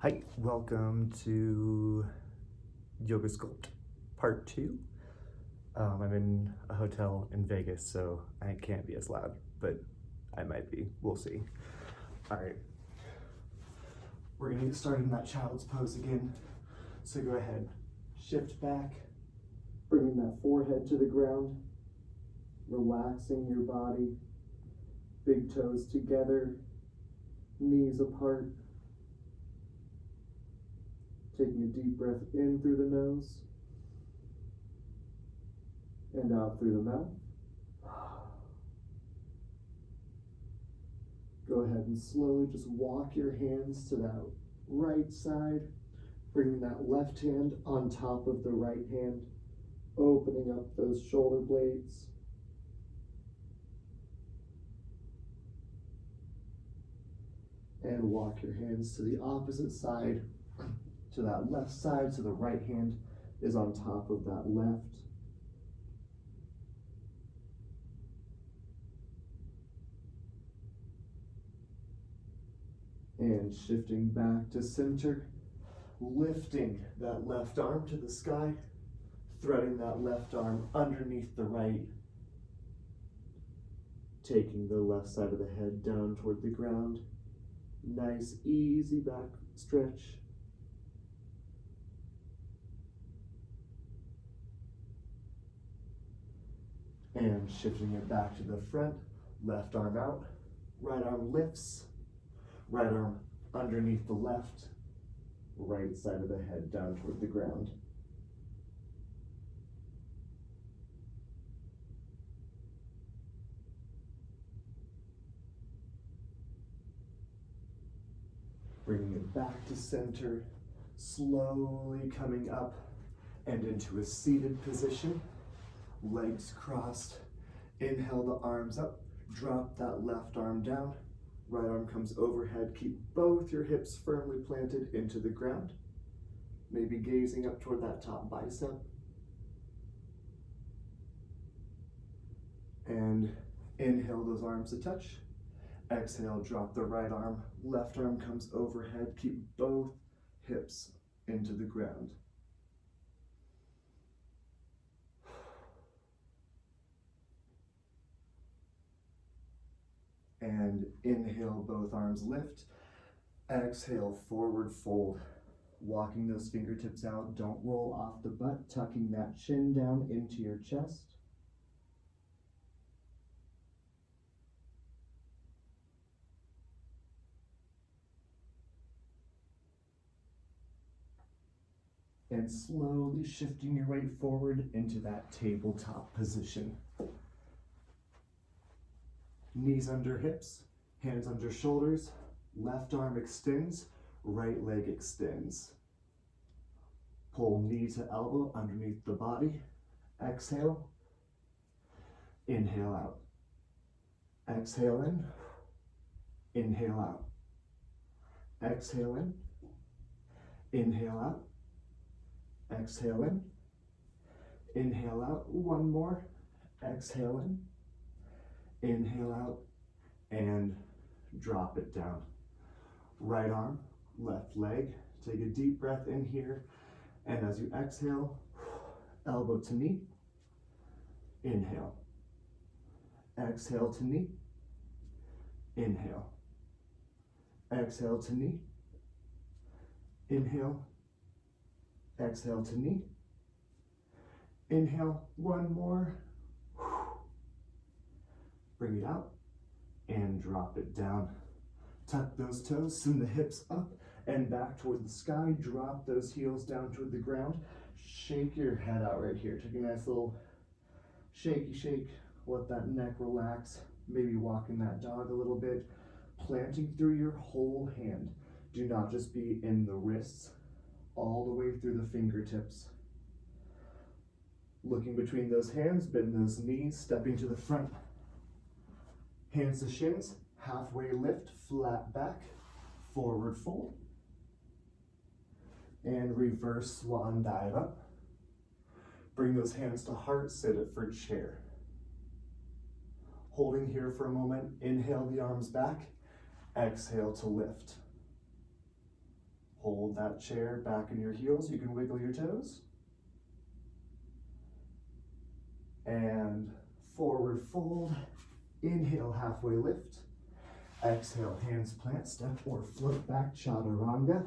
Hi, welcome to Yoga Sculpt Part 2. I'm in a hotel in Vegas, so I can't be as loud, but I might be. We'll see. All right. We're gonna get started in that child's pose again. So go ahead, shift back, bringing that forehead to the ground, relaxing your body, big toes together, knees apart. Taking a deep breath in through the nose and out through the mouth. Go ahead and slowly just walk your hands to that right side, bringing that left hand on top of the right hand, opening up those shoulder blades. And walk your hands to the opposite side, to that left side, so the right hand is on top of that left. And shifting back to center, lifting that left arm to the sky, threading that left arm underneath the right, taking the left side of the head down toward the ground. Nice, easy back stretch. And shifting it back to the front, left arm out, right arm lifts, right arm underneath the left, right side of the head down toward the ground. Bringing it back to center, slowly coming up and into a seated position. Legs crossed, inhale the arms up, drop that left arm down, right arm comes overhead, keep both your hips firmly planted into the ground, maybe gazing up toward that top bicep. And inhale those arms to touch, exhale, drop the right arm, left arm comes overhead, keep both hips into the ground. And inhale, both arms lift. Exhale, forward fold. Walking those fingertips out, don't roll off the butt, tucking that chin down into your chest. And slowly shifting your weight forward into that tabletop position. Knees under hips, hands under shoulders, left arm extends, right leg extends. Pull knee to elbow underneath the body. Exhale, inhale out. Exhale in, inhale out. Exhale in, inhale out. Exhale in, inhale out. One more, exhale in. Inhale out and drop it down. Right arm, left leg. Take a deep breath in here. And as you exhale, elbow to knee. Inhale. Exhale to knee. Inhale. Exhale to knee. Inhale. Exhale to knee. Inhale. One more. Bring it out and drop it down. Tuck those toes, send the hips up and back toward the sky. Drop those heels down toward the ground. Shake your head out right here. Take a nice little shaky shake. Let that neck relax. Maybe walking that dog a little bit. Planting through your whole hand. Do not just be in the wrists, all the way through the fingertips. Looking between those hands, bend those knees, stepping to the front. Hands to shins, halfway lift, flat back, forward fold. And reverse swan dive up. Bring those hands to heart, sit it for chair. Holding here for a moment, inhale the arms back, exhale to lift. Hold that chair back in your heels. You can wiggle your toes. And forward fold. Inhale, halfway lift. Exhale, hands plant, step or float back, chaturanga.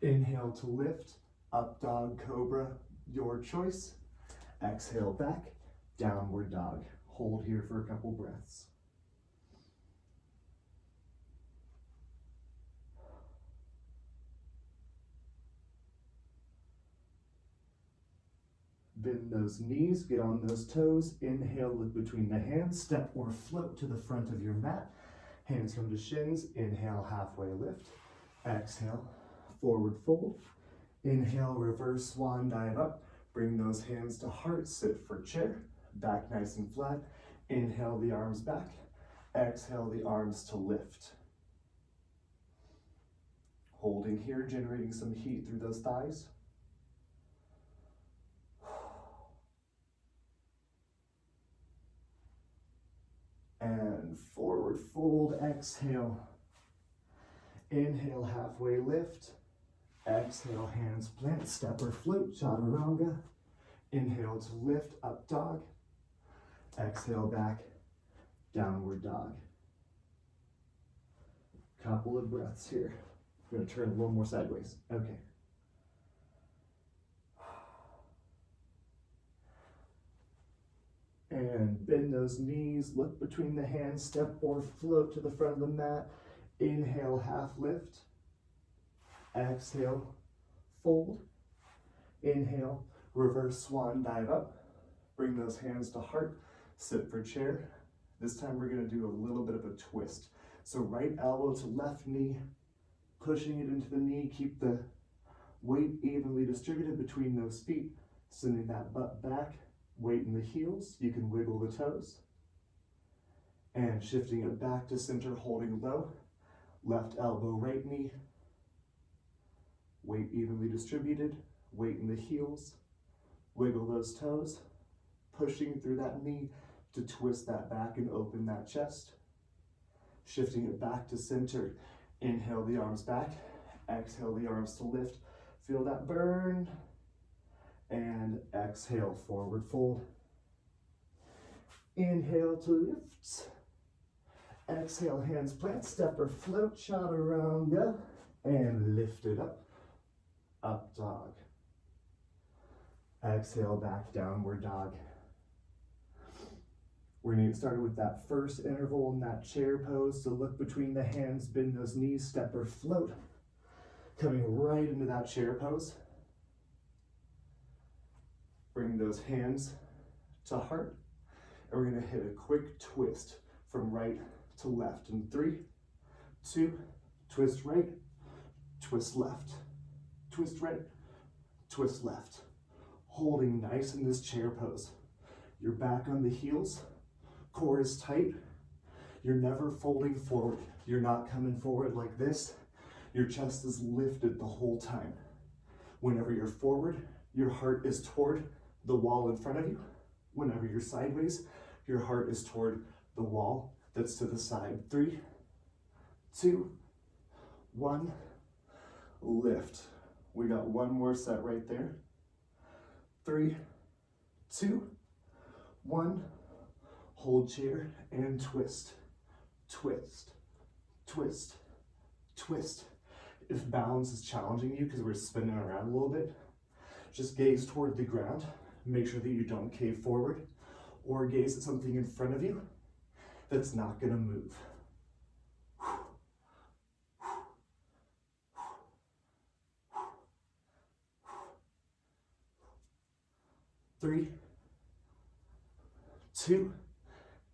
Inhale to lift, up dog, cobra, your choice. Exhale back, downward dog. Hold here for a couple breaths. Bend those knees, get on those toes. Inhale, look between the hands, step or float to the front of your mat. Hands come to shins. Inhale, halfway lift. Exhale, forward fold. Inhale, reverse swan dive up. Bring those hands to heart, sit for chair. Back nice and flat. Inhale the arms back. Exhale the arms to lift. Holding here, generating some heat through those thighs. And forward fold, exhale. Inhale, halfway lift. Exhale, hands plant, step or float, chaturanga. Inhale to lift, up dog. Exhale back, downward dog. Couple of breaths here. I'm gonna turn a little more sideways. Okay. And bend those knees, look between the hands, step or float to the front of the mat. Inhale, half lift. Exhale, fold. Inhale, reverse swan dive up. Bring those hands to heart, sit for chair. This time we're gonna do a little bit of a twist. So right elbow to left knee, pushing it into the knee, keep the weight evenly distributed between those feet, sending that butt back. Weight in the heels, you can wiggle the toes. And shifting it back to center, holding low. Left elbow, right knee. Weight evenly distributed, weight in the heels. Wiggle those toes, pushing through that knee to twist that back and open that chest. Shifting it back to center. Inhale the arms back, exhale the arms to lift. Feel that burn. And exhale, forward fold. Inhale to lift. Exhale, hands plant, step or float, chaturanga. And lift it up, up dog. Exhale, back, downward dog. We're gonna get started with that first interval in that chair pose. So look between the hands, bend those knees, step or float. Coming right into that chair pose. Bring those hands to heart, and we're gonna hit a quick twist from right to left in 3, 2, twist right, twist left, twist right, twist left. Holding nice in this chair pose. You're back on the heels, core is tight. You're never folding forward. You're not coming forward like this. Your chest is lifted the whole time. Whenever you're forward, your heart is toward the wall in front of you. Whenever you're sideways, your heart is toward the wall that's to the side. 3, 2, 1, lift. We got one more set right there. 3, 2, 1, hold chair and twist, twist, twist, twist. If balance is challenging you because we're spinning around a little bit, just gaze toward the ground. Make sure that you don't cave forward or gaze at something in front of you that's not gonna move. 3, 2,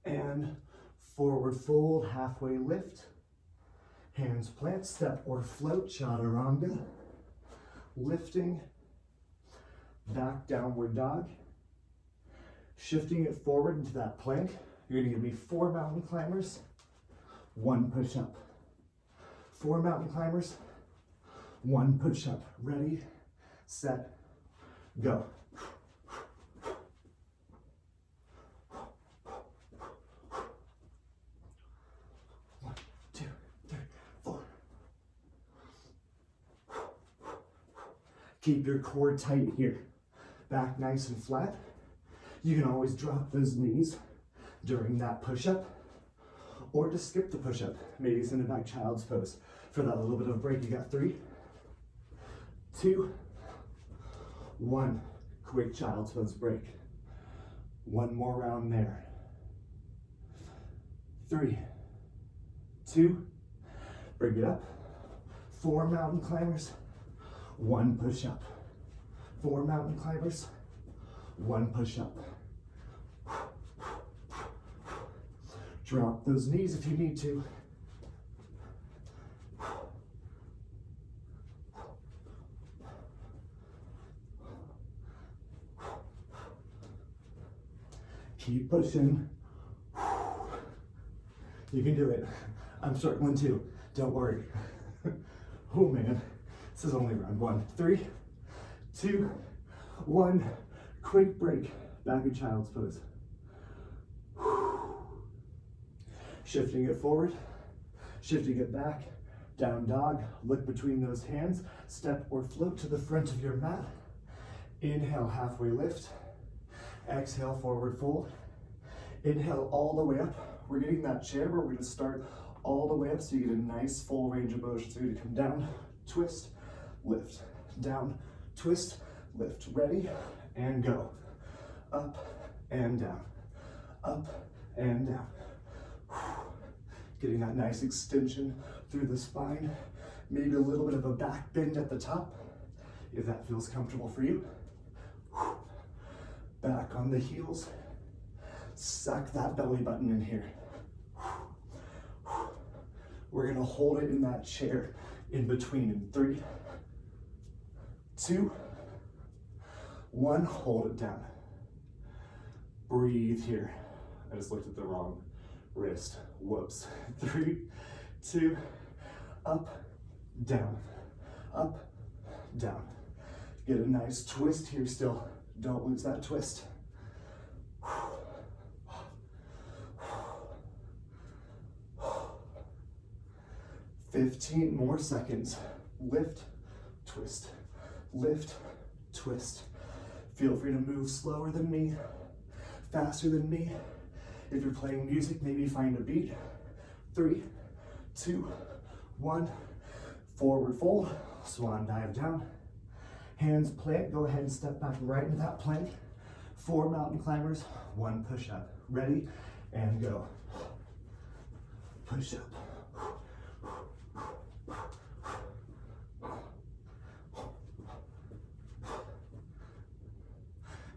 and forward fold, halfway lift. Hands plant, step or float, chaturanga. Lifting, back downward dog. Shifting it forward into that plank. You're gonna give me 4 mountain climbers, 1 push up. 4 mountain climbers, 1 push up. Ready, set, go. 1, 2, 3, 4. Keep your core tight here. Back nice and flat. You can always drop those knees during that push-up, or just skip the push-up. Maybe send it back child's pose. For that little bit of a break, you got 3, 2, 1. Quick child's pose break. One more round there. 3, 2, bring it up. 4 mountain climbers, 1 push-up. 4 mountain climbers, 1 push-up. Drop those knees if you need to. Keep pushing. You can do it. I'm struggling too. Don't worry. Oh man, this is only round 1. 3, 2, 1. Quick break. Back in child's pose. Shifting it forward, shifting it back. Down dog. Look between those hands. Step or float to the front of your mat. Inhale, halfway lift. Exhale, forward fold. Inhale all the way up. We're getting that chair where we're going to start all the way up so you get a nice full range of motion. So you're going to come down, twist, lift, down, twist, lift. Ready, and go. Up and down, up and down. Getting that nice extension through the spine. Maybe a little bit of a back bend at the top, if that feels comfortable for you. Back on the heels. Suck that belly button in here. We're gonna hold it in that chair in between in 3, 2, 1, hold it down. Breathe here. I just looked at the wrong wrist. Whoops. 3, 2, up, down, up, down. Get a nice twist here still. Don't lose that twist. 15 more seconds. Lift, twist, lift, twist. Feel free to move slower than me, faster than me. If you're playing music, maybe find a beat. 3, 2, 1. Forward fold, swan dive down. Hands plant, go ahead and step back right into that plank. 4 mountain climbers, 1 push up. Ready, and go. Push up.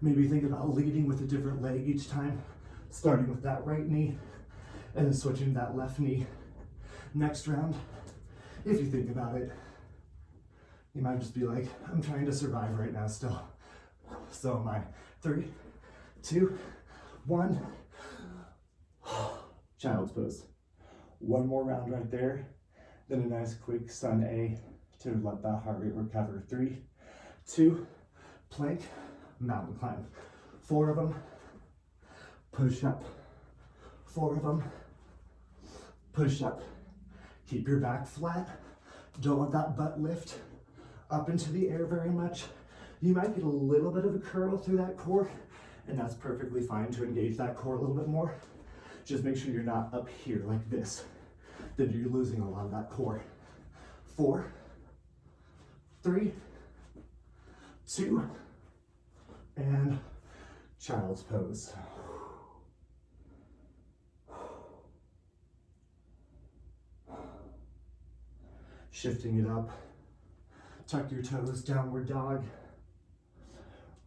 Maybe think about leading with a different leg each time, starting with that right knee and then switching to that left knee. Next round, if you think about it, you might just be like, I'm trying to survive right now still. So am I. 3, 2, 1. Child's pose. 1 more round right there. Then a nice quick sun A to let that heart rate recover. 3, 2, plank, mountain climb. 4 of them. Push up. 4 of them. Push up. Keep your back flat. Don't let that butt lift up into the air very much. You might get a little bit of a curl through that core, and that's perfectly fine to engage that core a little bit more. Just make sure you're not up here like this. Then you're losing a lot of that core. 4, 3, 2, and child's pose. Shifting it up. Tuck your toes, downward dog.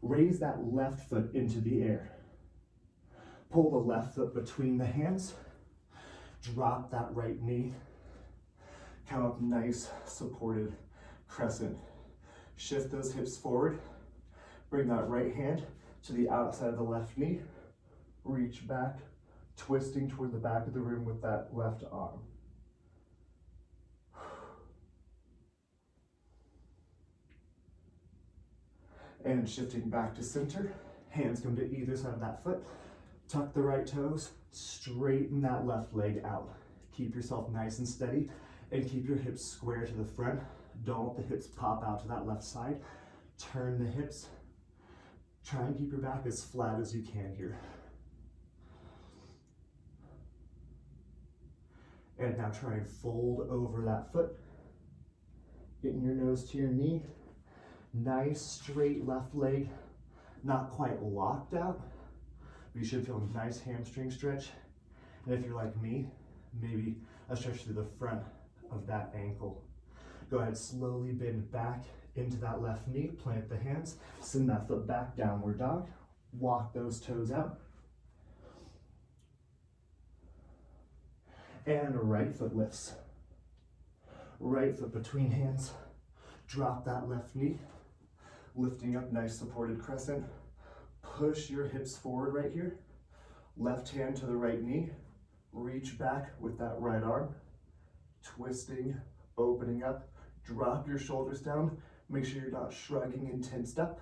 Raise that left foot into the air. Pull the left foot between the hands. Drop that right knee. Come up nice, supported crescent. Shift those hips forward. Bring that right hand to the outside of the left knee. Reach back, twisting toward the back of the room with that left arm. And shifting back to center. Hands come to either side of that foot. Tuck the right toes, straighten that left leg out. Keep yourself nice and steady and keep your hips square to the front. Don't let the hips pop out to that left side. Turn the hips. Try and keep your back as flat as you can here. And now try and fold over that foot. Getting your nose to your knee. Nice straight left leg, not quite locked out, but you should feel a nice hamstring stretch. And if you're like me, maybe a stretch through the front of that ankle. Go ahead, slowly bend back into that left knee, plant the hands, send that foot back, downward dog. Walk those toes out. And right foot lifts. Right foot between hands. Drop that left knee. Lifting up, nice supported crescent. Push your hips forward right here. Left hand to the right knee. Reach back with that right arm. Twisting, opening up. Drop your shoulders down. Make sure you're not shrugging and tensed up.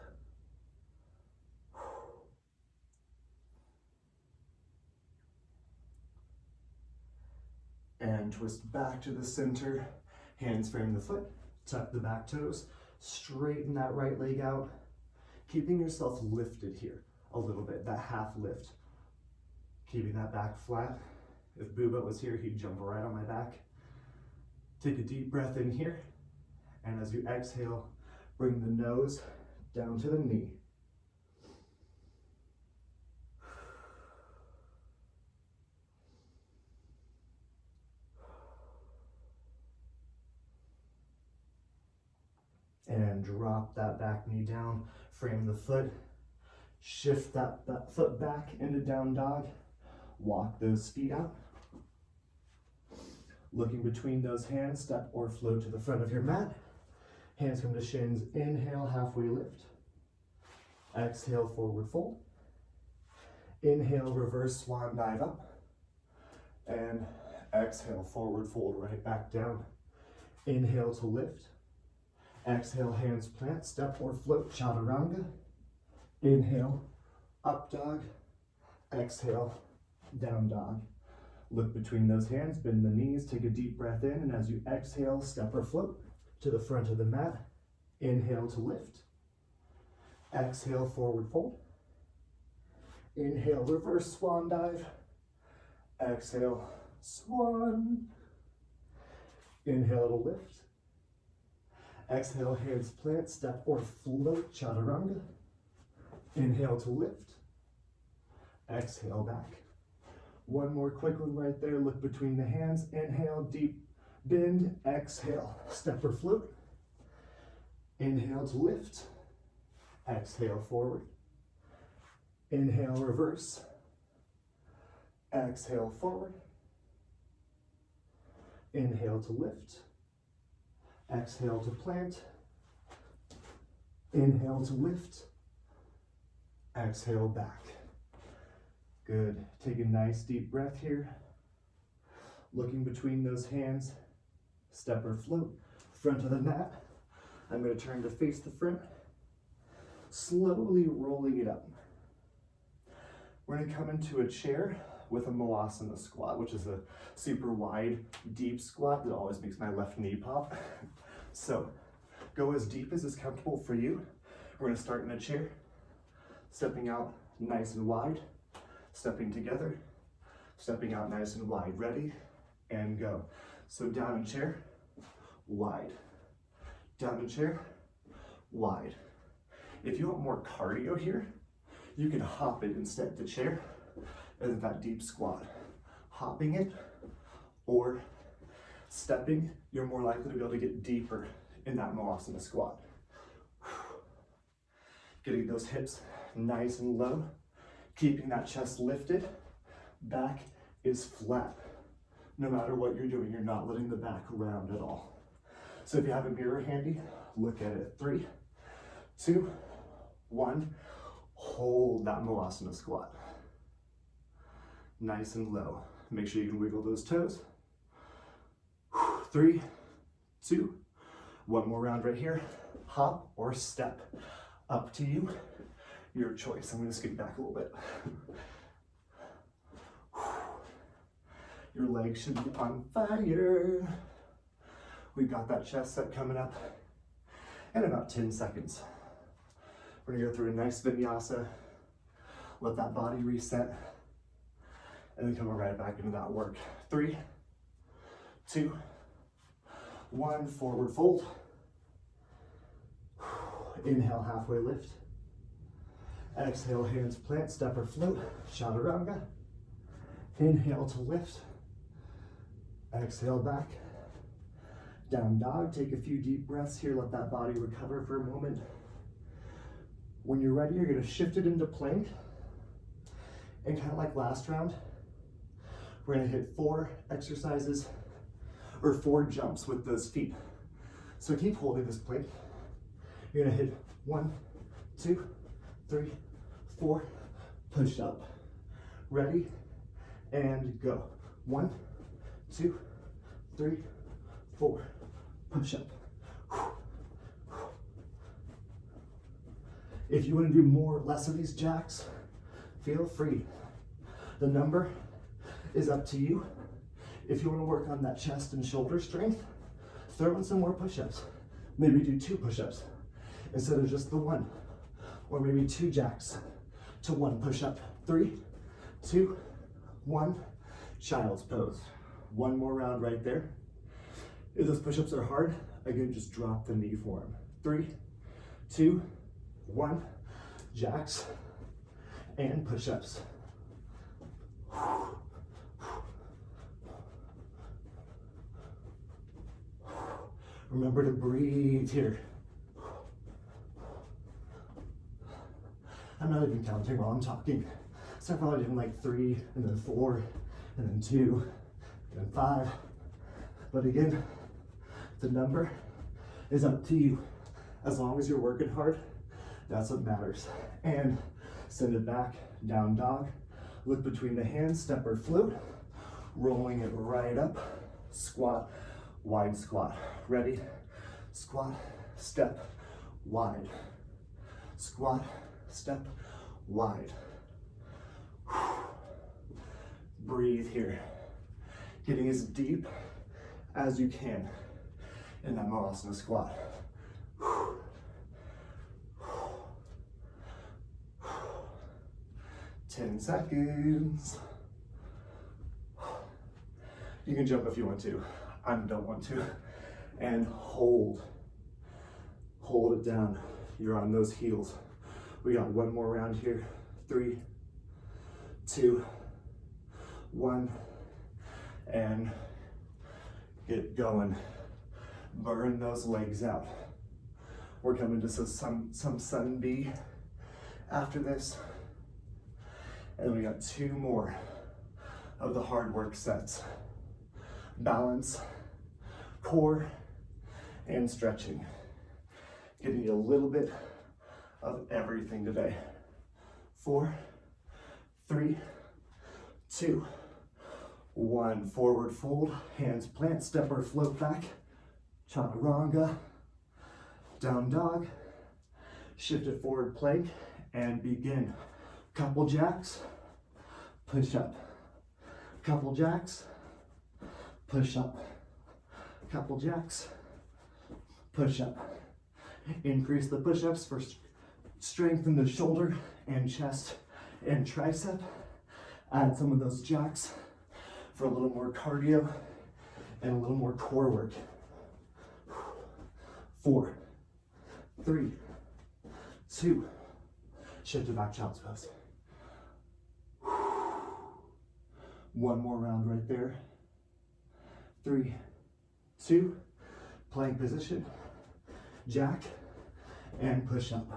And twist back to the center. Hands frame the foot. Tuck the back toes. Straighten that right leg out. Keeping yourself lifted here a little bit, that half lift. Keeping that back flat. If BooButt was here, he'd jump right on my back. Take a deep breath in here. And as you exhale, bring the nose down to the knee. And drop that back knee down, frame the foot, shift that foot back into down dog, walk those feet out. Looking between those hands, step or float to the front of your mat. Hands come to shins, inhale, halfway lift. Exhale, forward fold. Inhale, reverse swan dive up. And exhale, forward fold right back down. Inhale to lift. Exhale, hands plant, step or float, chaturanga. Inhale, up dog. Exhale, down dog. Look between those hands, bend the knees, take a deep breath in, and as you exhale, step or float to the front of the mat. Inhale to lift. Exhale, forward fold. Inhale, reverse swan dive. Exhale, swan. Inhale to lift. Exhale, hands plant, step or float, chaturanga. Inhale to lift. Exhale, back. One more quick one right there. Look between the hands. Inhale, deep bend. Exhale, step or float. Inhale to lift. Exhale, forward. Inhale, reverse. Exhale, forward. Inhale to lift. Exhale to plant. Inhale to lift. Exhale back. Good. Take a nice deep breath here. Looking between those hands. Step or float. Front of the mat. I'm going to turn to face the front. Slowly rolling it up. We're going to come into a chair with a Moasana squat, which is a super wide, deep squat that always makes my left knee pop. So go as deep as is comfortable for you. We're going to start in a chair, stepping out nice and wide, stepping together, stepping out nice and wide. Ready? And go. So down in chair, wide. Down in chair, wide. If you want more cardio here, you can hop it instead to chair as that deep squat. Hopping it or stepping, you're more likely to be able to get deeper in that Moasana squat. Getting those hips nice and low, keeping that chest lifted, back is flat. No matter what you're doing, you're not letting the back round at all. So if you have a mirror handy, look at it. 3, 2, 1. Hold that Moasana squat. Nice and low. Make sure you can wiggle those toes. 3, 2, 1 more round right here. Hop or step. Up to you. Your choice. I'm going to scoot back a little bit. Your legs should be on fire. We've got that chest set coming up in about 10 seconds. We're gonna go through a nice vinyasa, let that body reset, and then come right back into that work. 3, 2, 1, forward fold. Inhale, halfway lift. Exhale, hands plant, step or float, chaturanga. Inhale to lift. Exhale back. Down dog, take a few deep breaths here, let that body recover for a moment. When you're ready, you're gonna shift it into plank. And kind of like last round, we're gonna hit 4 exercises or 4 jumps with those feet. So keep holding this plank. You're gonna hit 1, 2, 3, 4, push up. Ready, and go. 1, 2, 3, 4, push up. If you want to do more or less of these jacks, feel free. The number is up to you. If you want to work on that chest and shoulder strength, throw in some more push-ups. Maybe do 2 push-ups instead of just the 1. Or maybe 2 jacks to 1 push-up. 3, 2, 1, child's pose. 1 more round right there. If those push-ups are hard, again, just drop the knee for them. 3, 2, 1, jacks and push-ups. Remember to breathe here. I'm not even counting while I'm talking. So I'm probably doing like 3, and then 4, and then 2, and then 5. But again, the number is up to you. As long as you're working hard, that's what matters. And send it back, down dog. Look between the hands, step or float. Rolling it right up, squat, wide squat. Ready? Squat, step, wide. Squat, step, wide. Breathe here. Getting as deep as you can in that Malasana squat. 10 seconds. You can jump if you want to. I don't want to. And hold. Hold it down. You're on those heels. We got 1 more round here. 3, 2, 1, and get going. Burn those legs out. We're coming to some sun B after this. And we got 2 more of the hard work sets. Balance, core, and stretching. Getting you a little bit of everything today. 4, 3, 2, 1. Forward fold, hands plant, step or float back. Chaturanga, down dog. Shift it forward plank and begin. Couple jacks, push up. Couple jacks, push up. Couple jacks, push up. Increase the push-ups for strengthen the shoulder and chest and tricep. Add some of those jacks for a little more cardio and a little more core work. 4, 3, 2, shift to back child's pose. 1 more round right there. 3, 2, plank position, jack, and push up.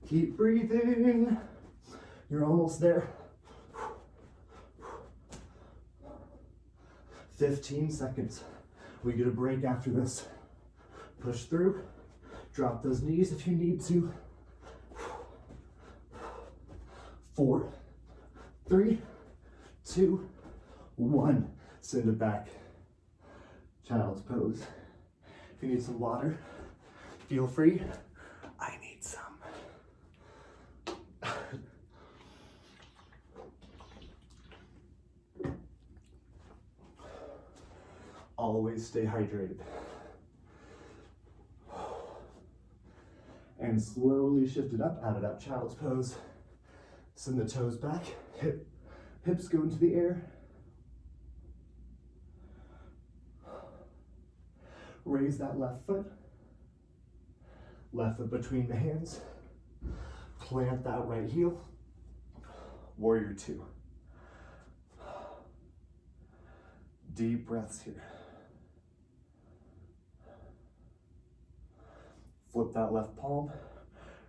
Keep breathing. You're almost there. 15 seconds. We get a break after this. Push through. Drop those knees if you need to. 4, 3, 2, 1. Send it back. Child's pose. If you need some water, feel free. I need some. Always stay hydrated. And slowly shift it up out of that child's pose. Send the toes back, hips go into the air. Raise that left foot between the hands. Plant that right heel. Warrior two. Deep breaths here. Flip that left palm,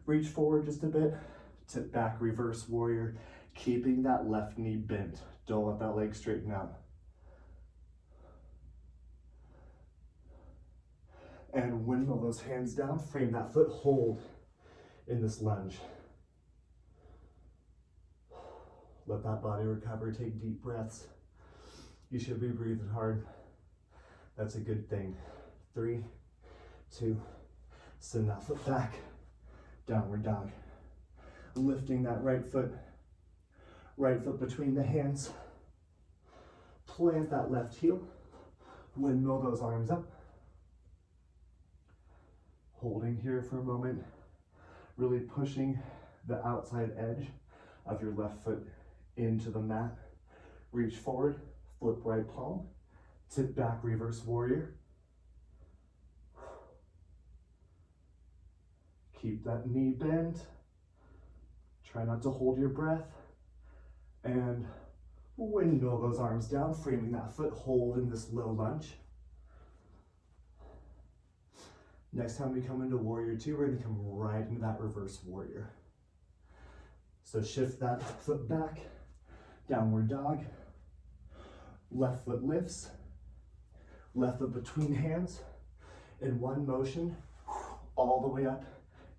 reach forward just a bit, tip back, reverse warrior, keeping that left knee bent. Don't let that leg straighten out. And windmill those hands down, frame that foot, hold in this lunge. Let that body recover, take deep breaths. You should be breathing hard. That's a good thing. 3, 2, send that foot back, downward dog. Lifting that right foot between the hands. Plant that left heel, windmill those arms up. Holding here for a moment, really pushing the outside edge of your left foot into the mat. Reach forward, flip right palm, tip back, reverse warrior. Keep that knee bent. Try not to hold your breath. And windmill those arms down, framing that foot, hold in this low lunge. Next time we come into warrior two, we're gonna come right into that reverse warrior. So shift that foot back, downward dog. Left foot lifts, left foot between hands, in one motion, all the way up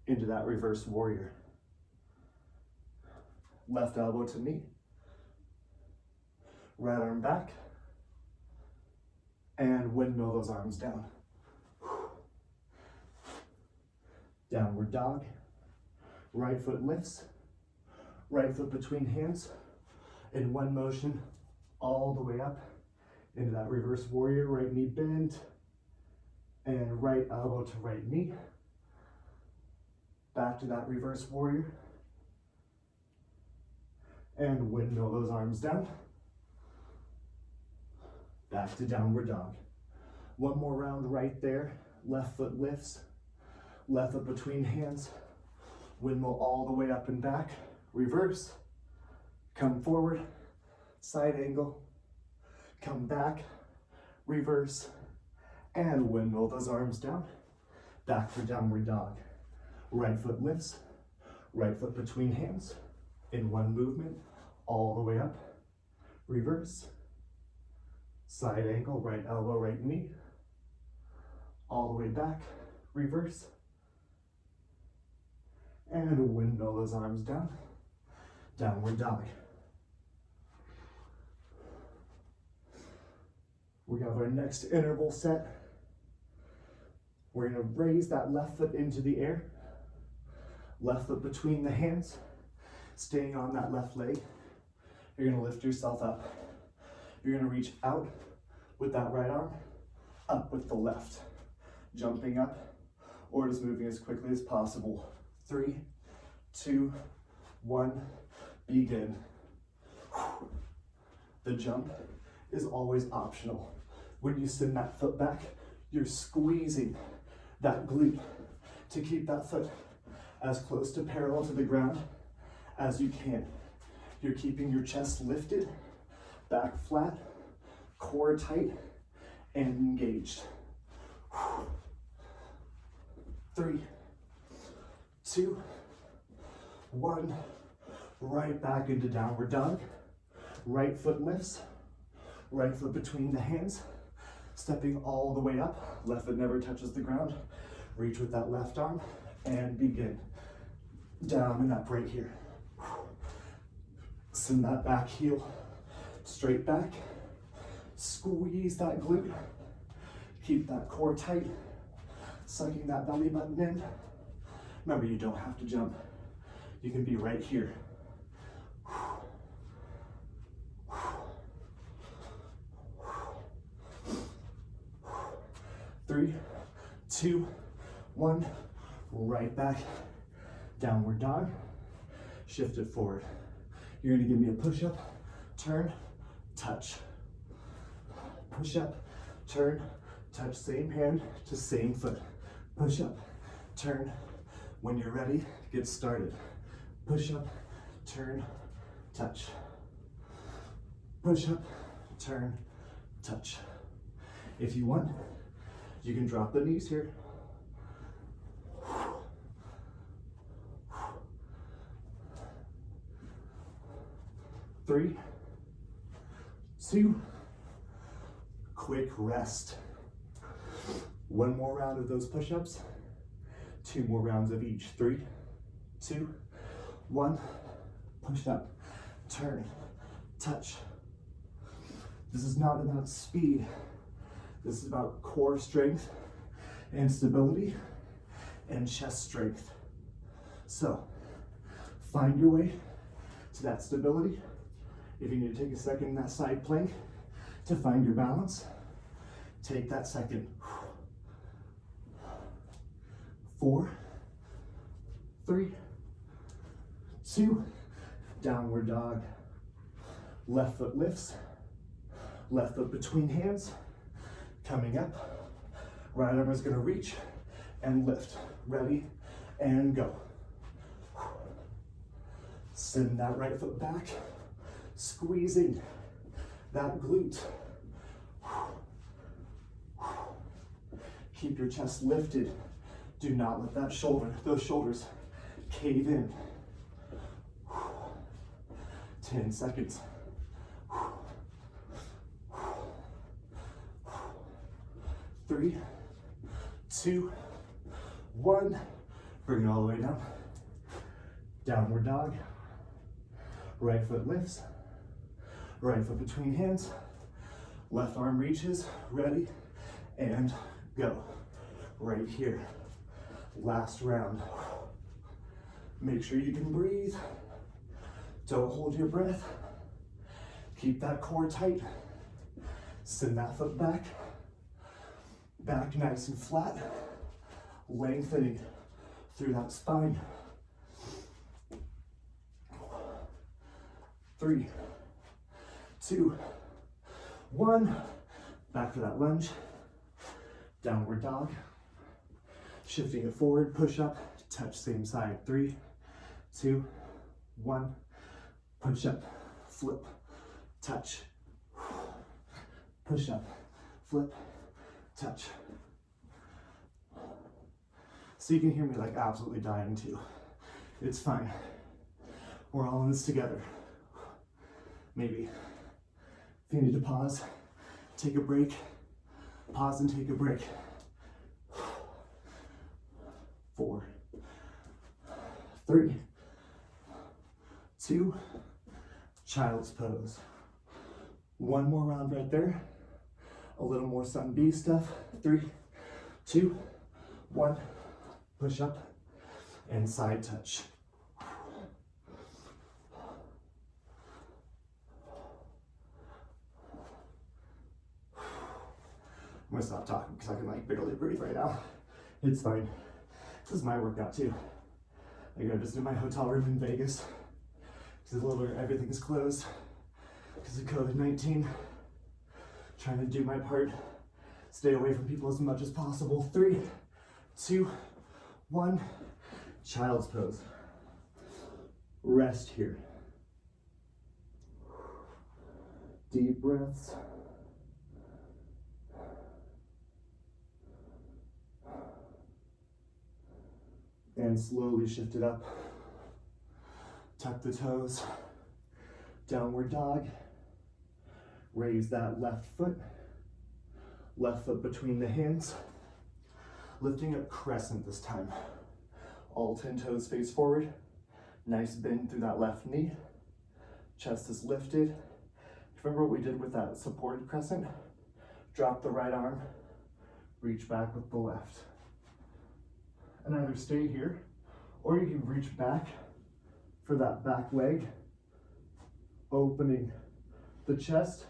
into that reverse warrior. Left elbow to knee, right arm back, and windmill those arms down. Downward dog, right foot lifts, right foot between hands, in one motion, all the way up into that reverse warrior, right knee bent, and right elbow to right knee. Back to that reverse warrior. And windmill those arms down. Back to downward dog. One more round right there. Left foot lifts, left foot between hands. Windmill all the way up and back. Reverse, come forward, side angle, come back, reverse, and windmill those arms down. Back for downward dog. Right foot lifts, right foot between hands, in one movement, all the way up, reverse, side angle, right elbow, right knee, all the way back, reverse, and windmill those arms down, downward dog. We have our next interval set. We're gonna raise that left foot into the air, left foot between the hands, staying on that left leg. You're gonna lift yourself up. You're gonna reach out with that right arm, up with the left. Jumping up, or just moving as quickly as possible. 3, 2, 1, begin. The jump is always optional. When you send that foot back, you're squeezing that glute to keep that foot as close to parallel to the ground as you can. You're keeping your chest lifted, back flat, core tight, and engaged. 3, 2, 1, right back into downward dog. Right foot lifts, right foot between the hands, stepping all the way up. Left foot never touches the ground. Reach with that left arm and begin. Down and up right here. Send that back heel straight back. Squeeze that glute. Keep that core tight. Sucking that belly button in. Remember, you don't have to jump. You can be right here. 3, 2, 1, right back Downward dog, shift it forward. You're gonna give me a push-up, turn, touch. Push-up, turn, touch, same hand to same foot. Push-up, turn. When you're ready, get started. Push-up, turn, touch. Push-up, turn, touch. If you want, you can drop the knees here. 3, 2, quick rest. 1 more round of those push-ups, 2 more rounds of each. 3, 2, 1, push up, turn, touch. This is not about speed. This is about core strength and stability and chest strength. So find your way to that stability. If you need to take a second in that side plank to find your balance, take that second. 4, 3, 2, downward dog. Left foot lifts, left foot between hands, coming up. Right arm is gonna reach and lift. Ready, and go. Send that right foot back, squeezing that glute. Keep your chest lifted. Do not let those shoulders cave in. 10 seconds. 3, 2, 1. Bring it all the way down. Downward dog. Right foot lifts. Right foot between hands. Left arm reaches. Ready, and go. Right here. Last round. Make sure you can breathe. Don't hold your breath. Keep that core tight. Send that foot back. Back nice and flat. Lengthening through that spine. 3, 2, 1. Back for that lunge. Downward dog. Shifting it forward, push up, touch same side. 3, 2, 1. Push up, flip, touch. Push up, flip, touch. So you can hear me like absolutely dying too. It's fine. We're all in this together. Maybe if you need to pause, take a break, pause and take a break. 4, 3, 2, child's pose. 1 more round right there. A little more sun B stuff. 3, 2, 1. Push up and side touch. I'm gonna stop talking because I can like barely breathe right now. It's fine. This is my workout too. I gotta visit my hotel room in Vegas because everything is closed because of COVID-19. Trying to do my part, stay away from people as much as possible. 3, 2, 1. Child's pose. Rest here. Deep breaths. And slowly shift it up. Tuck the toes. Downward dog. Raise that left foot between the hands. Lifting up crescent this time. All 10 toes face forward. Nice bend through that left knee. Chest is lifted. Remember what we did with that supported crescent? Drop the right arm, reach back with the left. And either stay here, or you can reach back for that back leg, opening the chest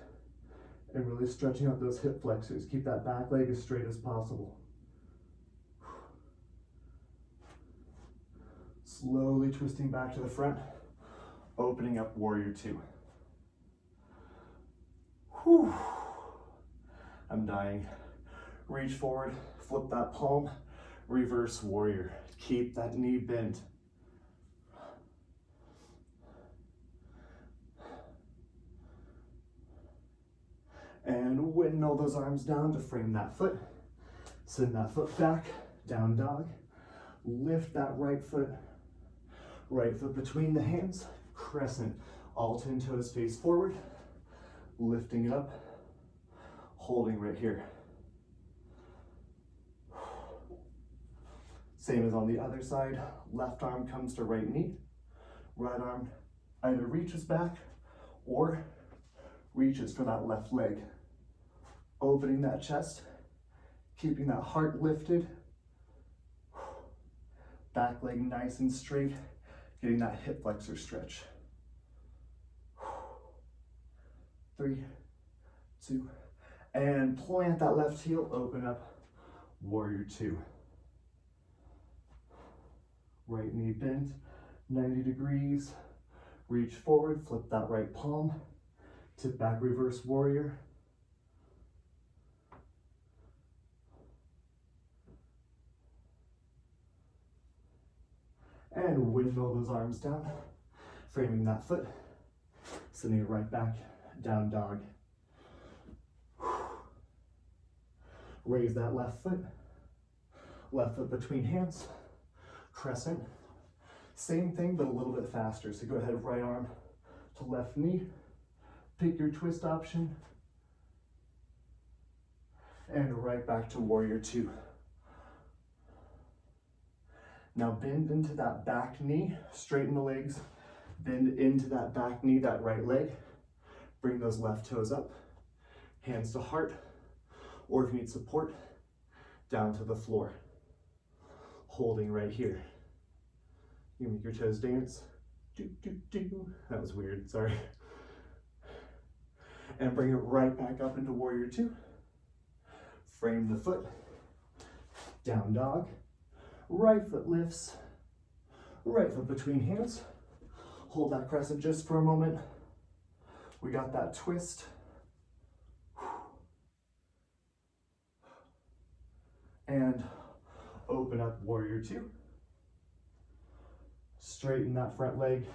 and really stretching out those hip flexors. Keep that back leg as straight as possible. Slowly twisting back to the front, opening up warrior two. Whew. I'm dying. Reach forward, flip that palm, reverse warrior. Keep that knee bent. And windmill those arms down to frame that foot. Send that foot back, down dog. Lift that right foot between the hands, crescent. All 10 toes face forward, lifting it up, holding right here. Same as on the other side, left arm comes to right knee, right arm either reaches back or reaches for that left leg. Opening that chest, keeping that heart lifted, back leg nice and straight, getting that hip flexor stretch. 3, 2, and plant that left heel, open up, warrior two. Right knee bent, 90 degrees, reach forward, flip that right palm, tip back, reverse warrior. And windmill those arms down, framing that foot, sending it right back, down dog. Raise that left foot between hands, crescent. Same thing, but a little bit faster. So go ahead, right arm to left knee, pick your twist option, and right back to warrior two. Now bend into that back knee, straighten the legs, bend into that back knee, that right leg. Bring those left toes up, hands to heart, or if you need support, down to the floor. Holding right here. You make your toes dance. Do, do, do. That was weird, sorry. And bring it right back up into warrior two. Frame the foot, down dog. Right foot lifts, right foot between hands. Hold that crescent just for a moment. We got that twist. And open up warrior two. Straighten that front leg,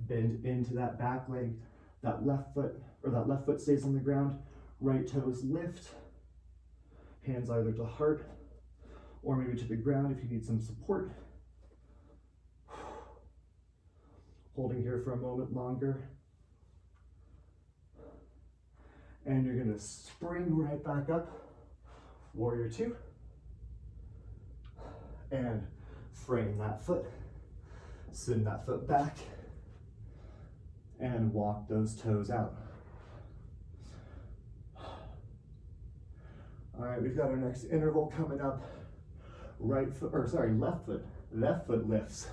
bend into that back leg. That left foot stays on the ground. Right toes lift. Hands either to heart or maybe to the ground if you need some support. Holding here for a moment longer. And you're gonna spring right back up, warrior two. And frame that foot, send that foot back, and walk those toes out. All right, we've got our next interval coming up. Left foot lifts.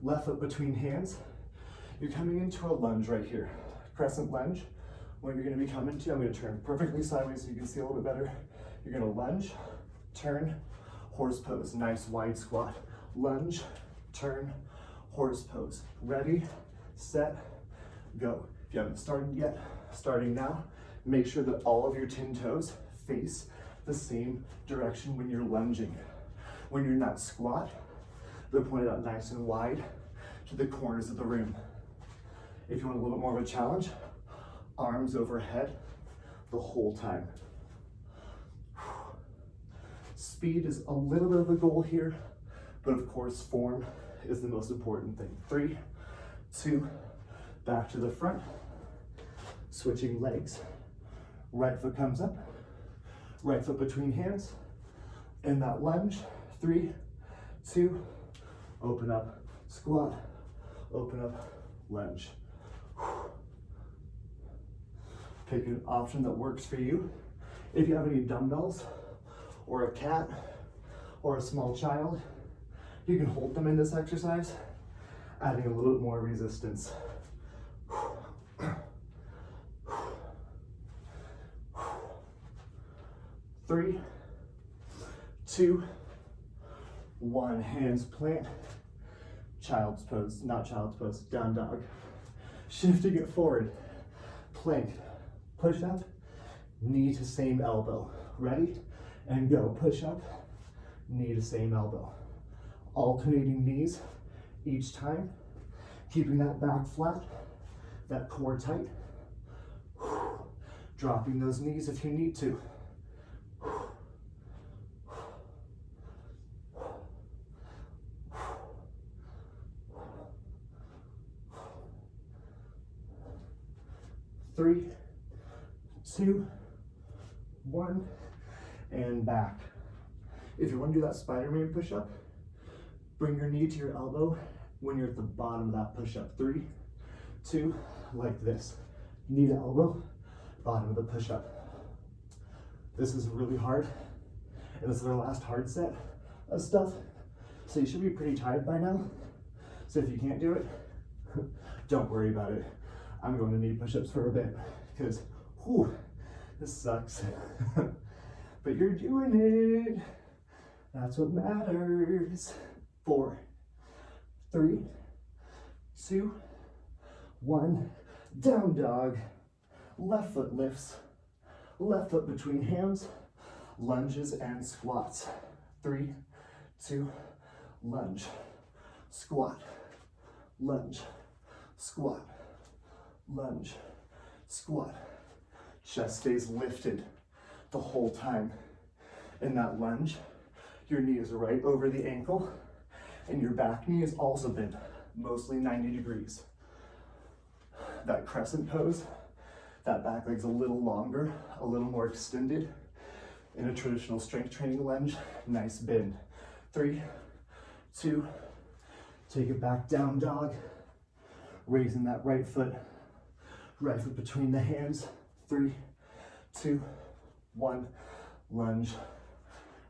Left foot between hands. You're coming into a lunge right here. Crescent lunge. What you're gonna be coming to, I'm gonna turn perfectly sideways so you can see a little bit better. You're gonna lunge, turn, horse pose. Nice wide squat. Lunge, turn, horse pose. Ready, set, go. If you haven't started yet, starting now, make sure that all of your 10 toes face the same direction when you're lunging. When you're in that squat, they're pointed out nice and wide to the corners of the room. If you want a little bit more of a challenge, arms overhead the whole time. Speed is a little bit of a goal here, but of course form is the most important thing. 3, 2, back to the front, switching legs. Right foot comes up, right foot between hands, in that lunge. 3, 2, open up, squat, open up, lunge. Pick an option that works for you. If you have any dumbbells or a cat or a small child, you can hold them in this exercise, adding a little bit more resistance. 3, 2, 1, hands plant, child's pose, not child's pose, down dog. Shifting it forward, plank, push up, knee to same elbow. Ready? And go, push up, knee to same elbow. Alternating knees each time, keeping that back flat, that core tight. Dropping those knees if you need to. 3, 2, 1, and back. If you want to do that Spider-Man push-up, bring your knee to your elbow when you're at the bottom of that push-up. 3, 2, like this. Knee to elbow, bottom of the push-up. This is really hard, and this is our last hard set of stuff, so you should be pretty tired by now. So if you can't do it, don't worry about it. I'm going to need push-ups for a bit, because this sucks. But you're doing it. That's what matters. 4, 3, 2, 1, down dog. Left foot lifts, left foot between hands, lunges and squats. 3, 2, lunge, squat, lunge, squat, lunge, squat. Chest stays lifted the whole time. In that lunge, your knee is right over the ankle, and your back knee has also been mostly 90 degrees. That crescent pose, that back leg's a little longer, a little more extended. In a traditional strength training lunge, nice bend. 3, 2, take it back, down dog. Raising that right foot between the hands. 3, 2, 1, lunge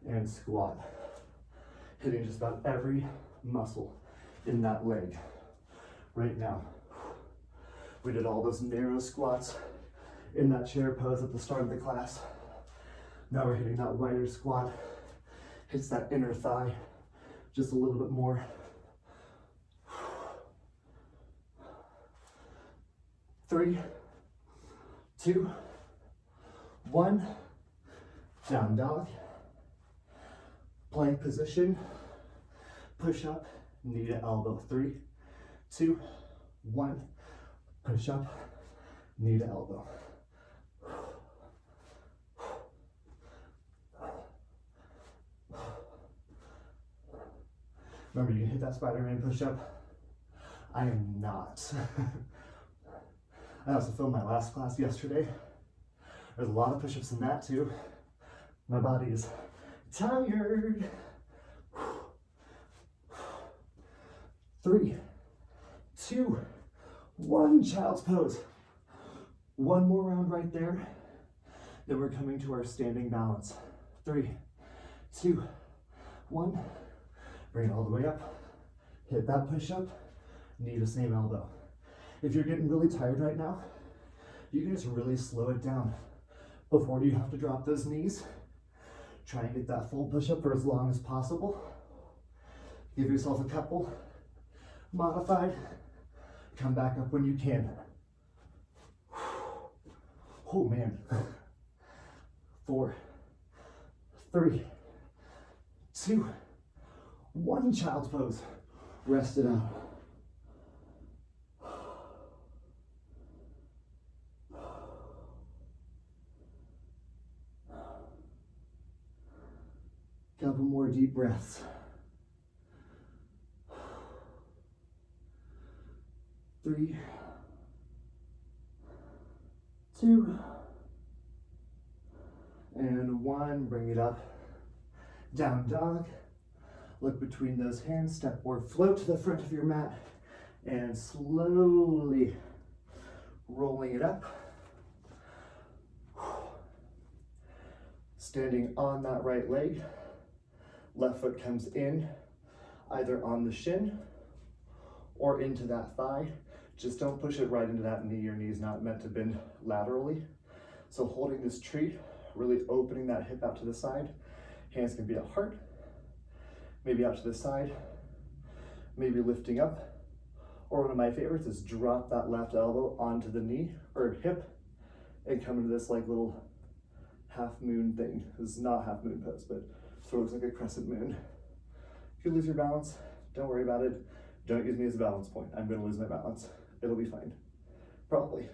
and squat. Hitting just about every muscle in that leg right now. We did all those narrow squats in that chair pose at the start of the class. Now we're hitting that wider squat. Hits that inner thigh just a little bit more. 3, 2, 1, down dog. Plank position, push up, knee to elbow. 3, 2, 1, push up, knee to elbow. Remember, you can hit that Spider-Man push-up. I am not. I also filmed my last class yesterday. There's a lot of push-ups in that too. My body is tired. 3, 2, 1, child's pose. One more round right there. Then we're coming to our standing balance. 3, 2, 1. Bring it all the way up. Hit that push-up. Knee to same elbow. If you're getting really tired right now, you can just really slow it down. Before you have to drop those knees, try and get that full push-up for as long as possible. Give yourself a couple. Modified. Come back up when you can. Oh man. 4, 3, 2, 1, child's pose. Rest it out. Couple more deep breaths. 3, 2, and 1. Bring it up. Down dog. Look between those hands, step or float to the front of your mat, and slowly rolling it up. Standing on that right leg. Left foot comes in, either on the shin or into that thigh. Just don't push it right into that knee. Your knee is not meant to bend laterally. So holding this tree, really opening that hip out to the side. Hands can be at heart, maybe out to the side. maybe lifting up. Or one of my favorites is drop that left elbow onto the knee or hip and come into this like little half moon thing. This is not half moon pose, but sort of looks like a crescent moon. If you lose your balance, don't worry about it. Don't use me as a balance point. I'm gonna lose my balance. It'll be fine, probably.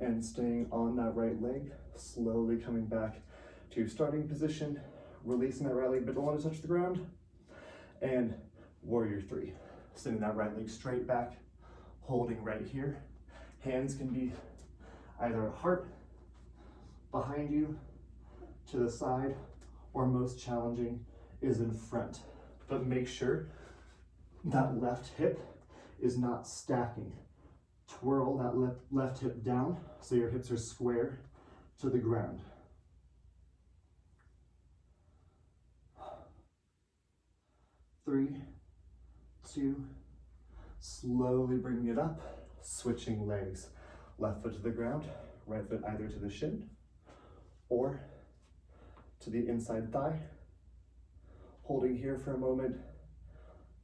And staying on that right leg, slowly coming back to starting position, releasing that right leg, but don't want to touch the ground. And warrior three, sending that right leg straight back, holding right here. Hands can be either at heart, behind you, to the side, or most challenging is in front. But make sure that left hip is not stacking. Twirl that left hip down so your hips are square to the ground. Three, two, slowly bringing it up, switching legs. Left foot to the ground, right foot either to the shin or to the inside thigh. Holding here for a moment,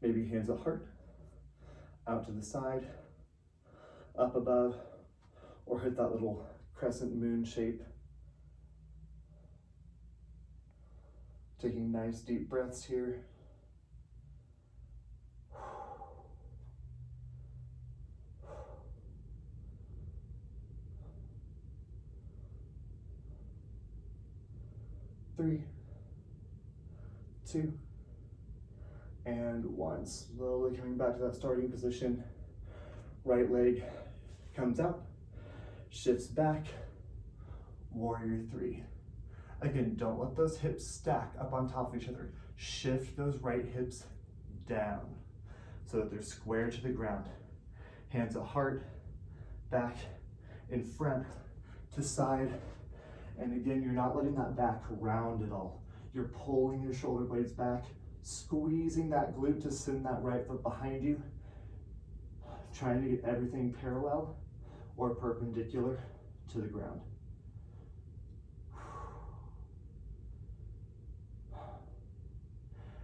maybe hands at heart, out to the side, up above, or hit that little crescent moon shape. Taking nice deep breaths here. Three, two, and one. Slowly coming back to that starting position. Right leg comes out, shifts back, warrior three. Again, don't let those hips stack up on top of each other. Shift those right hips down so that they're square to the ground. Hands at heart, back, in front, to side. And again, you're not letting that back round at all. You're pulling your shoulder blades back, squeezing that glute to send that right foot behind you. Trying to get everything parallel or perpendicular to the ground.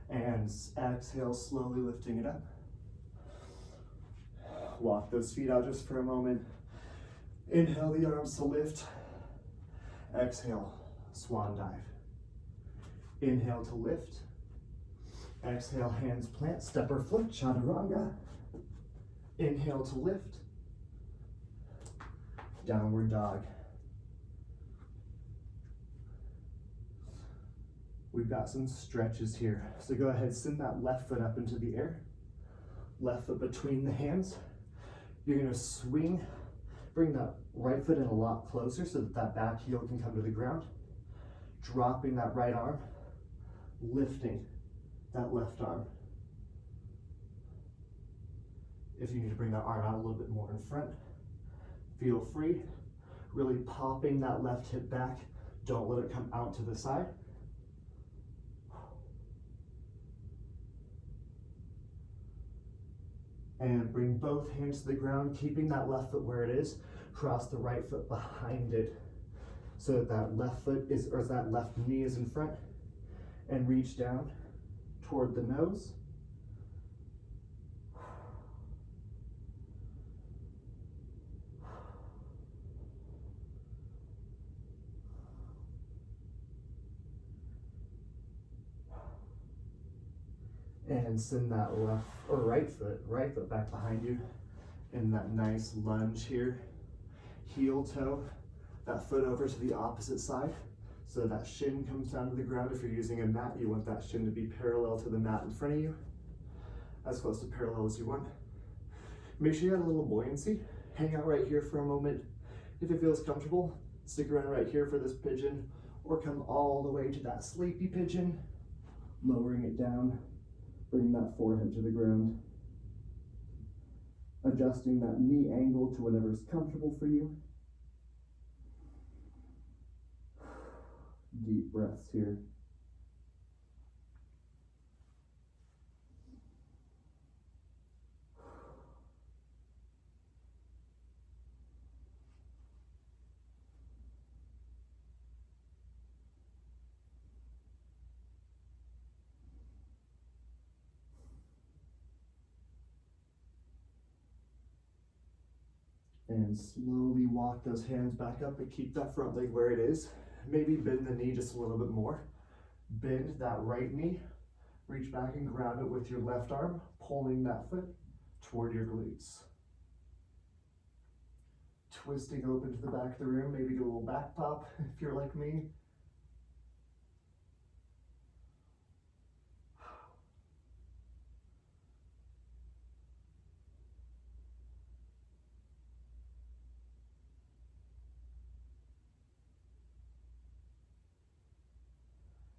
And exhale, slowly lifting it up. Walk those feet out just for a moment. Inhale the arms to lift. Exhale, swan dive. Inhale to lift. Exhale, hands plant, step or flip, chaturanga. Inhale to lift. Downward dog. We've got some stretches here. So go ahead, send that left foot up into the air. Left foot between the hands. You're gonna swing, bring that right foot in a lot closer so that that back heel can come to the ground. Dropping that right arm, lifting that left arm. If you need to bring that arm out a little bit more in front, feel free. Really popping that left hip back. Don't let it come out to the side. And bring both hands to the ground, keeping that left foot where it is. Cross the right foot behind it so that that left foot is, or that left knee is in front. And reach down toward the nose. And send that left or right foot back behind you in that nice lunge here. Heel toe, that foot over to the opposite side. So that shin comes down to the ground. If you're using a mat, you want that shin to be parallel to the mat in front of you, as close to parallel as you want. Make sure you add a little buoyancy. Hang out right here for a moment. If it feels comfortable, stick around right here for this pigeon, or come all the way to that sleepy pigeon, lowering it down. Bring that forehead to the ground. Adjusting that knee angle to whatever's comfortable for you. Deep breaths here. And slowly walk those hands back up and keep that front leg where it is. Maybe bend the knee just a little bit more. Bend that right knee, reach back and grab it with your left arm, pulling that foot toward your glutes. Twisting open to the back of the room, maybe do a little back pop if you're like me.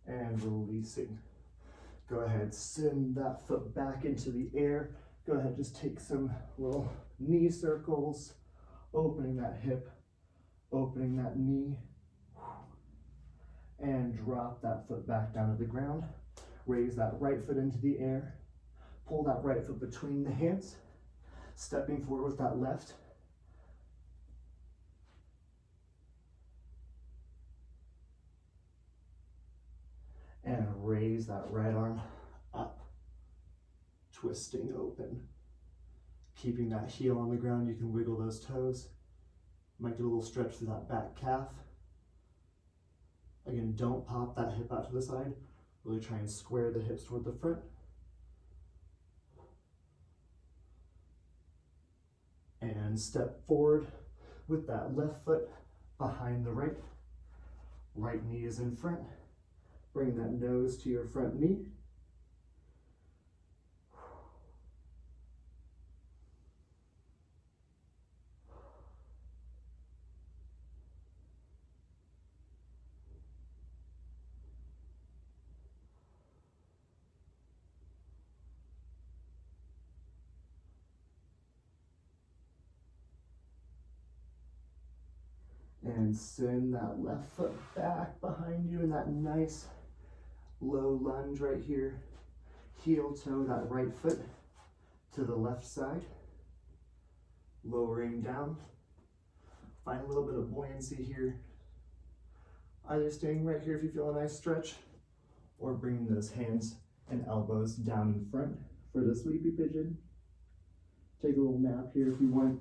And releasing. Go ahead, send that foot back into the air. Go ahead, just take some little knee circles, opening that hip, opening that knee, and drop that foot back down to the ground. Raise that right foot into the air, pull that right foot between the hands, stepping forward with that left. And raise that right arm up, twisting open. Keeping that heel on the ground, you can wiggle those toes. Might get a little stretch through that back calf. Again, don't pop that hip out to the side. Really try and square the hips toward the front. And step forward with that left foot behind the right. Right knee is in front. Bring that nose to your front knee. And send that left foot back behind you in that nice low lunge right here. Heel toe that right foot to the left side. Lowering down. Find a little bit of buoyancy here. Either staying right here if you feel a nice stretch, or bringing those hands and elbows down in front for the sleepy pigeon. Take a little nap here if you want.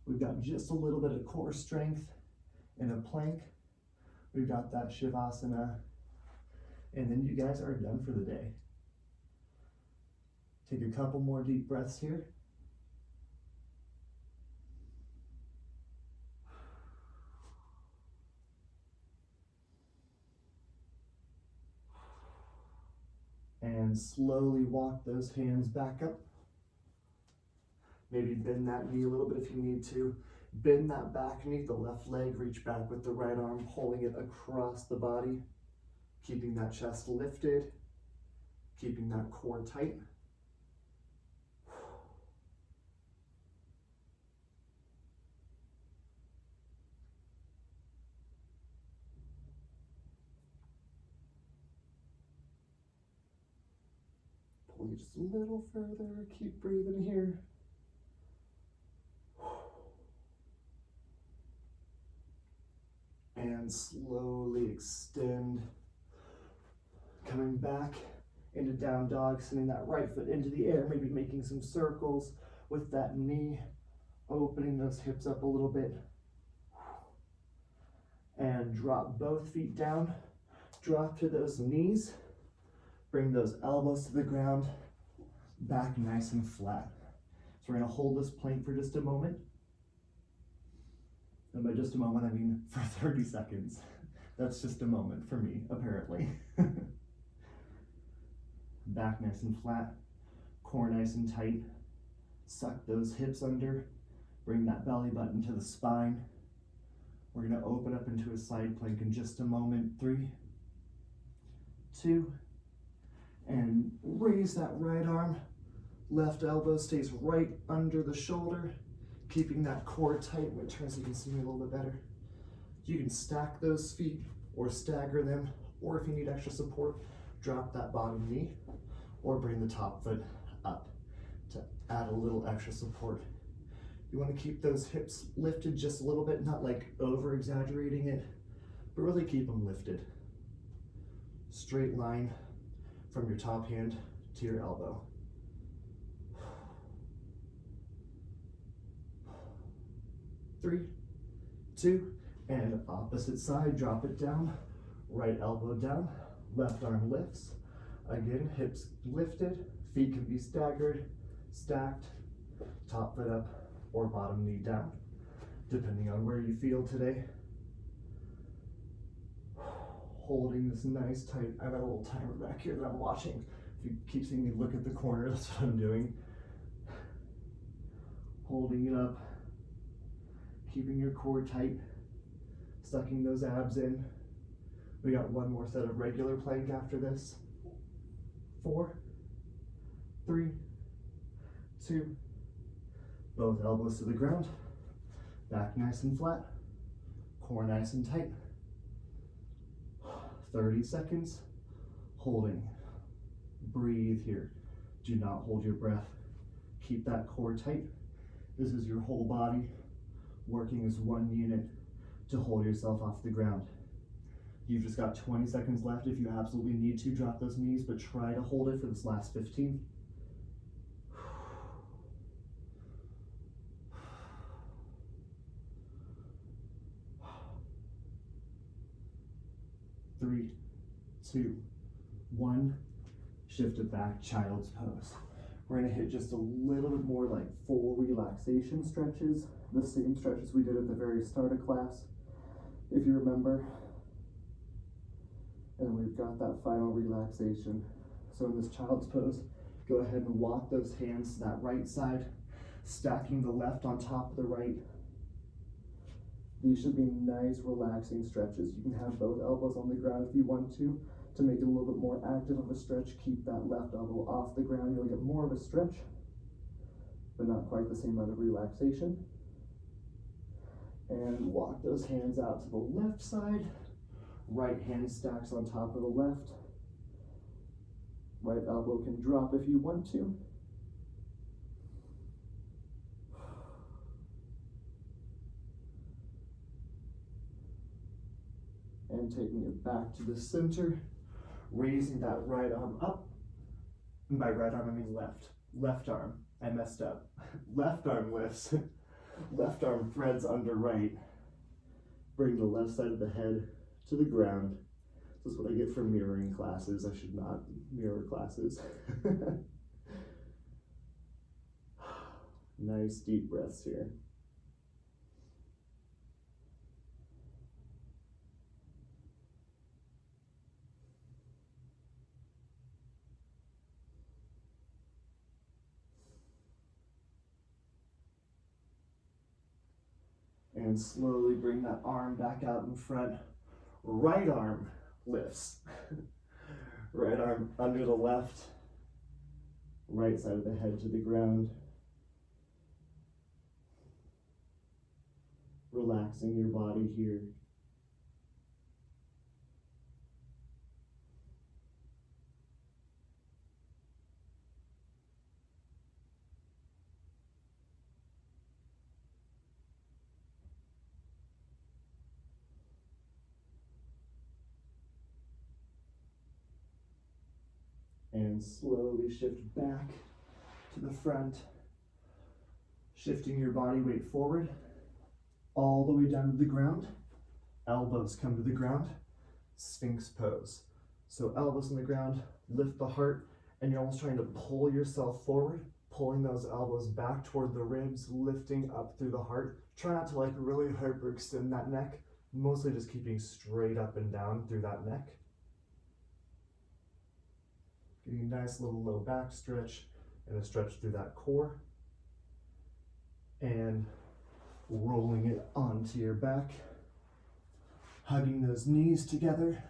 We've got just a little bit of core strength in a plank. We've got that Shavasana, and then you guys are done for the day. Take a couple more deep breaths here. And slowly walk those hands back up. Maybe bend that knee a little bit if you need to. Bend that back knee, the left leg, reach back with the right arm, pulling it across the body, keeping that chest lifted, keeping that core tight. Pull you just a little further, keep breathing here. And slowly extend, coming back into down dog, sending that right foot into the air, maybe making some circles with that knee, opening those hips up a little bit. And drop both feet down, drop to those knees, bring those elbows to the ground, back nice and flat. So we're gonna hold this plank for just a moment. And by just a moment, I mean for 30 seconds. That's just a moment for me, apparently. Back nice and flat, core nice and tight. Suck those hips under, bring that belly button to the spine. We're gonna open up into a side plank in just a moment. 3, 2, and raise that right arm. Left elbow stays right under the shoulder, keeping that core tight. I'm gonna turn so you can see me a little bit better. You can stack those feet or stagger them, or if you need extra support, drop that bottom knee or bring the top foot up to add a little extra support. You wanna keep those hips lifted just a little bit, not like over exaggerating it, but really keep them lifted. Straight line from your top hand to your elbow. 3, 2, and opposite side, drop it down. Right elbow down, left arm lifts. Again, hips lifted, feet can be staggered, stacked, top foot up, or bottom knee down, depending on where you feel today. Holding this nice tight, I have a little timer back here that I'm watching. If you keep seeing me look at the corner, that's what I'm doing. Holding it up, keeping your core tight, sucking those abs in. We got one more set of regular plank after this. 4, 3, 2, both elbows to the ground, back nice and flat, core nice and tight. 30 seconds, holding. Breathe here. Do not hold your breath. Keep that core tight. This is your whole body working as one unit to hold yourself off the ground. You've just got 20 seconds left. If you absolutely need to, drop those knees, but try to hold it for this last 15. 3, 2, 1. Shift it back, child's pose. We're gonna hit just a little bit more like full relaxation stretches, the same stretches we did at the very start of class, if you remember. And we've got that final relaxation. So in this child's pose, go ahead and walk those hands to that right side, stacking the left on top of the right. These should be nice, relaxing stretches. You can have both elbows on the ground if you want to make it a little bit more active of a stretch. Keep that left elbow off the ground. You'll get more of a stretch, but not quite the same amount of relaxation. And walk those hands out to the left side. Right hand stacks on top of the left. Right elbow can drop if you want to. And taking it back to the center, raising that right arm up. And by right arm, I mean left. Left arm, I messed up. Left arm lifts, left arm threads under right. Bring the left side of the head to the ground. This is what I get for mirroring classes. I should not mirror classes. Nice deep breaths here. And slowly bring that arm back out in front. Right arm lifts. Right arm under the left. Right side of the head to the ground. Relaxing your body here. And slowly shift back to the front, shifting your body weight forward, all the way down to the ground. Elbows come to the ground, Sphinx pose. So elbows on the ground, lift the heart, and you're almost trying to pull yourself forward, pulling those elbows back toward the ribs, lifting up through the heart. Try not to like really hyperextend that neck, mostly just keeping straight up and down through that neck. Getting a nice little low back stretch and a stretch through that core. And rolling it onto your back. Hugging those knees together.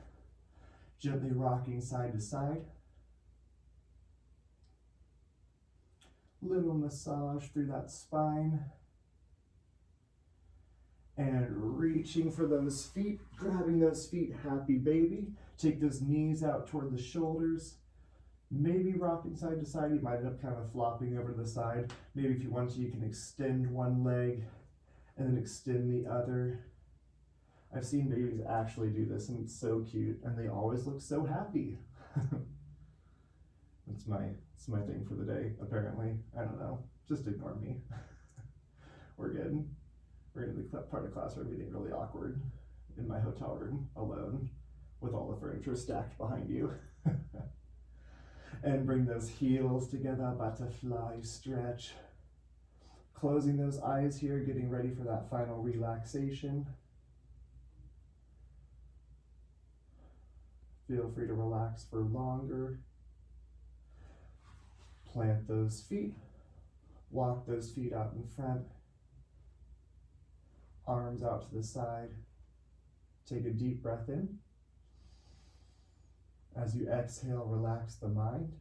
Gently rocking side to side. Little massage through that spine. And reaching for those feet, grabbing those feet, happy baby. Take those knees out toward the shoulders. Maybe rocking side to side, you might end up kind of flopping over to the side. Maybe if you want to, you can extend one leg and then extend the other. I've seen babies actually do this and it's so cute and they always look so happy. It's my thing for the day, apparently. I don't know, just ignore me. We're good. We're in the part of class where I'm getting really awkward in my hotel room alone with all the furniture stacked behind you. And bring those heels together, butterfly stretch. Closing those eyes here, getting ready for that final relaxation. Feel free to relax for longer. Plant those feet. Walk those feet out in front. Arms out to the side. Take a deep breath in. As you exhale, relax the mind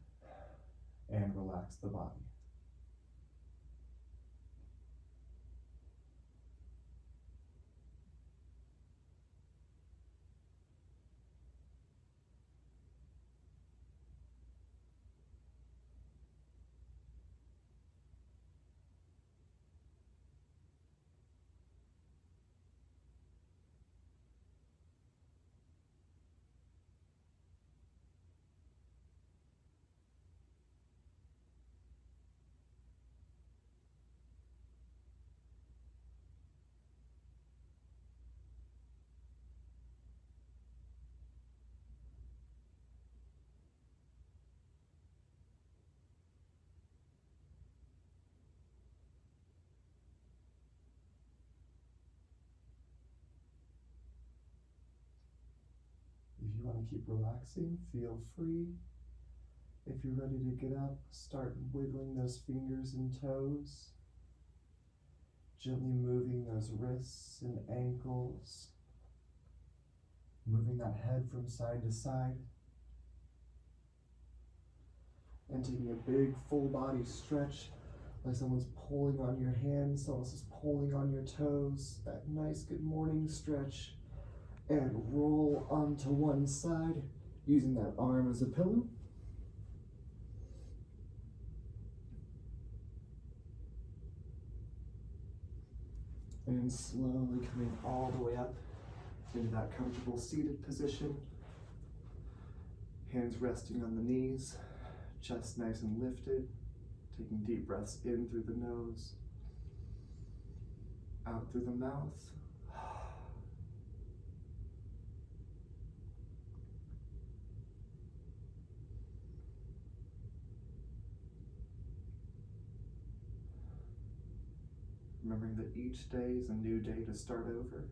and relax the body. If you want to keep relaxing, feel free. If you're ready to get up, start wiggling those fingers and toes. Gently moving those wrists and ankles. Moving that head from side to side. And taking a big full body stretch, like someone's pulling on your hands, someone else is pulling on your toes. That nice good morning stretch. And roll onto one side, using that arm as a pillow. And slowly coming all the way up into that comfortable seated position. Hands resting on the knees, chest nice and lifted. Taking deep breaths in through the nose, out through the mouth. Remembering that each day is a new day to start over.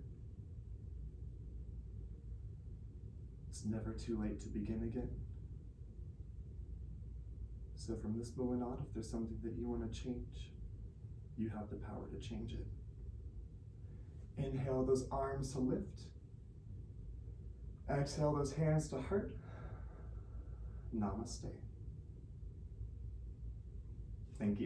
It's never too late to begin again. So from this moment on, if there's something that you want to change, you have the power to change it. Inhale those arms to lift. Exhale those hands to heart. Namaste. Thank you.